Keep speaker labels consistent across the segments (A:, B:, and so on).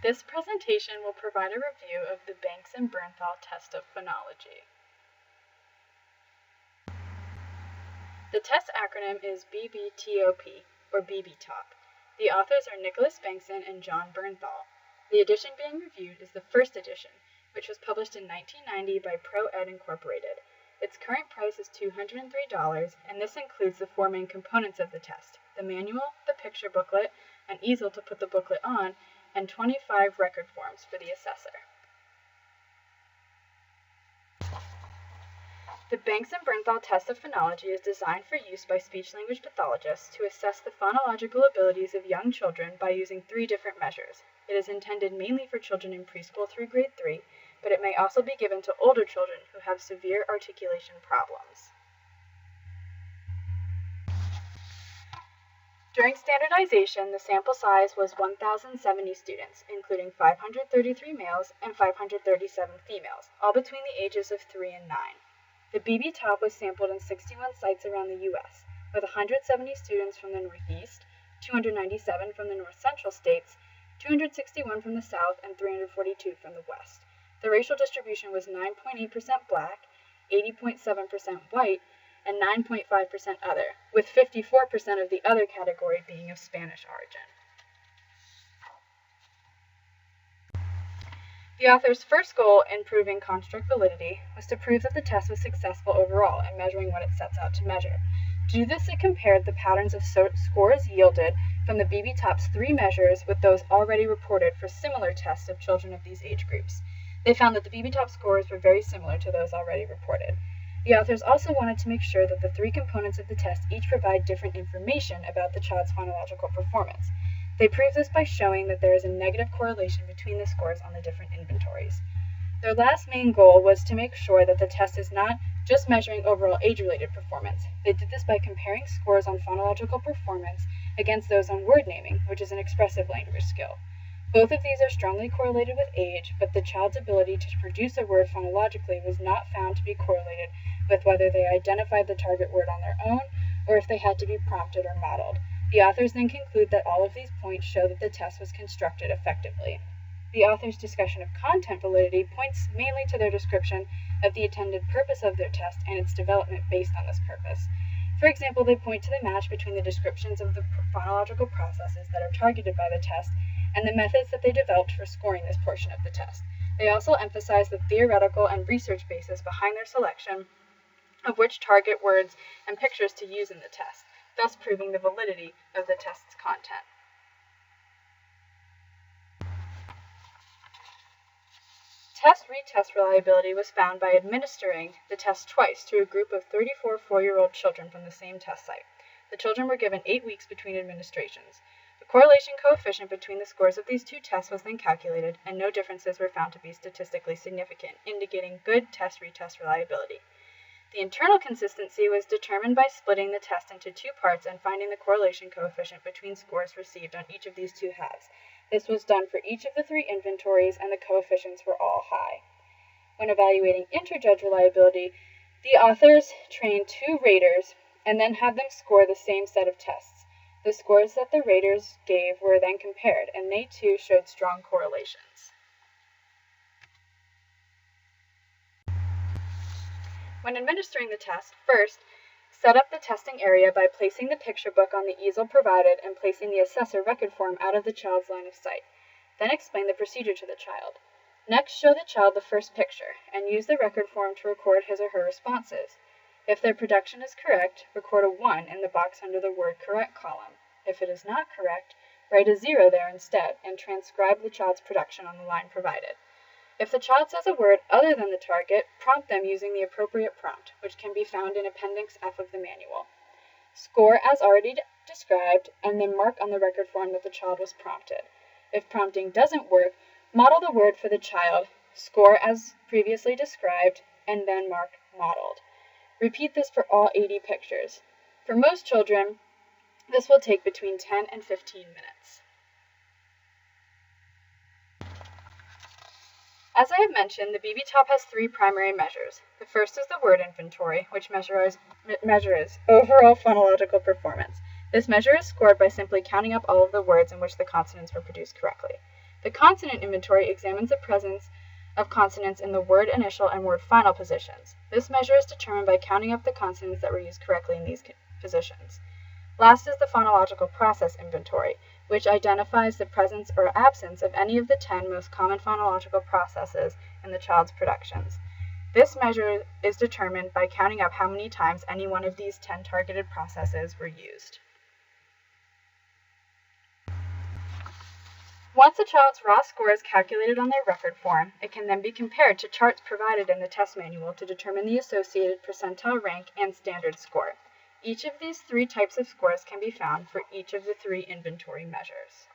A: This presentation will provide a review of the Bankson-Bernthal test of phonology. The test acronym is BBTOP, or BBTOP. The authors are Nicholas Bankson and John Bernthal. The edition being reviewed is the first edition, which was published in 1990 by ProEd Incorporated. Its current price is $203, and this includes the four main components of the test: the manual, the picture booklet, an easel to put the booklet on, and 25 record forms for the assessor. The Bankson-Bernthal test of phonology is designed for use by speech-language pathologists to assess the phonological abilities of young children by using three different measures. It is intended mainly for children in preschool through grade 3, but it may also be given to older children who have severe articulation problems. During standardization, the sample size was 1,070 students, including 533 males and 537 females, all between the ages of 3 and 9. The BBTOP was sampled in 61 sites around the U.S., with 170 students from the Northeast, 297 from the North Central states, 261 from the South, and 342 from the West. The racial distribution was 9.8% Black, 80.7% white, and 9.5% other, with 54% of the other category being of Spanish origin. The author's first goal in proving construct validity was to prove that the test was successful overall in measuring what it sets out to measure. To do this, it compared the patterns of scores yielded from the BBTOP's three measures with those already reported for similar tests of children of these age groups. They found that the BBTOP scores were very similar to those already reported. The authors also wanted to make sure that the three components of the test each provide different information about the child's phonological performance. They proved this by showing that there is a negative correlation between the scores on the different inventories. Their last main goal was to make sure that the test is not just measuring overall age-related performance. They did this by comparing scores on phonological performance against those on word naming, which is an expressive language skill. Both of these are strongly correlated with age, but the child's ability to produce a word phonologically was not found to be correlated with whether they identified the target word on their own or if they had to be prompted or modeled. The authors then conclude that all of these points show that the test was constructed effectively. The author's discussion of content validity points mainly to their description of the intended purpose of their test and its development based on this purpose. For example, they point to the match between the descriptions of the phonological processes that are targeted by the test and the methods that they developed for scoring this portion of the test. They also emphasize the theoretical and research basis behind their selection of which target words and pictures to use in the test, thus proving the validity of the test's content. Test-retest reliability was found by administering the test twice to a group of 34 4-year-old children from the same test site. The children were given 8 weeks between administrations. The correlation coefficient between the scores of these two tests was then calculated, and no differences were found to be statistically significant, indicating good test-retest reliability. The internal consistency was determined by splitting the test into two parts and finding the correlation coefficient between scores received on each of these two halves. This was done for each of the three inventories, and the coefficients were all high. When evaluating interjudge reliability, the authors trained two raters and then had them score the same set of tests. The scores that the raters gave were then compared, and they too showed strong correlations. When administering the test, first, set up the testing area by placing the picture book on the easel provided and placing the assessor record form out of the child's line of sight. Then explain the procedure to the child. Next, show the child the first picture and use the record form to record his or her responses. If their production is correct, record a 1 in the box under the word correct column. If it is not correct, write a 0 there instead and transcribe the child's production on the line provided. If the child says a word other than the target, prompt them using the appropriate prompt, which can be found in Appendix F of the manual. Score as already described, and then mark on the record form that the child was prompted. If prompting doesn't work, model the word for the child, score as previously described, and then mark modeled. Repeat this for all 80 pictures. For most children, this will take between 10 and 15 minutes. As I have mentioned, the BBTOP has three primary measures. The first is the word inventory, which measures overall phonological performance. This measure is scored by simply counting up all of the words in which the consonants were produced correctly. The consonant inventory examines the presence of consonants in the word initial and word final positions. This measure is determined by counting up the consonants that were used correctly in these positions. Last is the phonological process inventory, which identifies the presence or absence of any of the 10 most common phonological processes in the child's productions. This measure is determined by counting up how many times any one of these 10 targeted processes were used. Once a child's raw score is calculated on their record form, it can then be compared to charts provided in the test manual to determine the associated percentile rank and standard score. Each of these 3 types of scores can be found for each of the 3 inventory measures.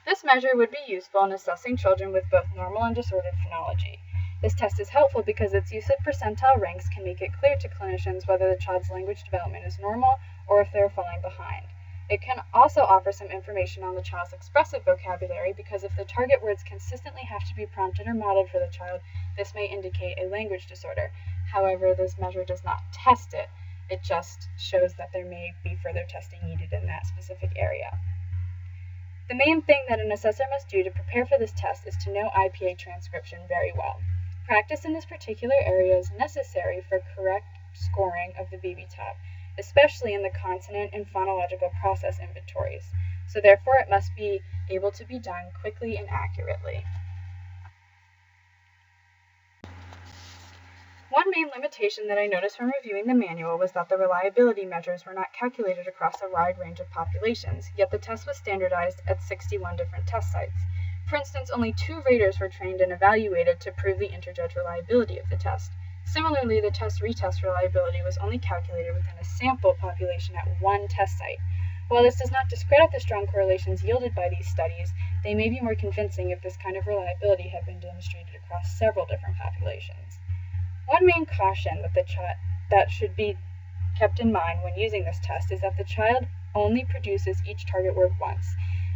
A: This measure would be useful in assessing children with both normal and disordered phonology. This test is helpful because its use of percentile ranks can make it clear to clinicians whether the child's language development is normal or if they are falling behind. It can also offer some information on the child's expressive vocabulary because if the target words consistently have to be prompted or modeled for the child, this may indicate a language disorder. However, this measure does not test it. It just shows that there may be further testing needed in that specific area. The main thing that an assessor must do to prepare for this test is to know IPA transcription very well. Practice in this particular area is necessary for correct scoring of the BB-TOP, especially in the consonant and phonological process inventories, so therefore it must be able to be done quickly and accurately. One main limitation that I noticed when reviewing the manual was that the reliability measures were not calculated across a wide range of populations, yet the test was standardized at 61 different test sites. For instance, only 2 raters were trained and evaluated to prove the interjudge reliability of the test. Similarly, the test-retest reliability was only calculated within a sample population at 1 test site. While this does not discredit the strong correlations yielded by these studies, they may be more convincing if this kind of reliability had been demonstrated across several different populations. One main caution that should be kept in mind when using this test is that the child only produces each target word once,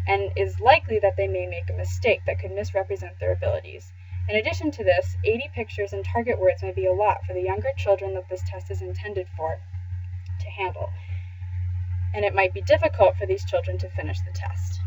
A: and is likely that they may make a mistake that could misrepresent their abilities. In addition to this, 80 pictures and target words may be a lot for the younger children that this test is intended for to handle, and it might be difficult for these children to finish the test.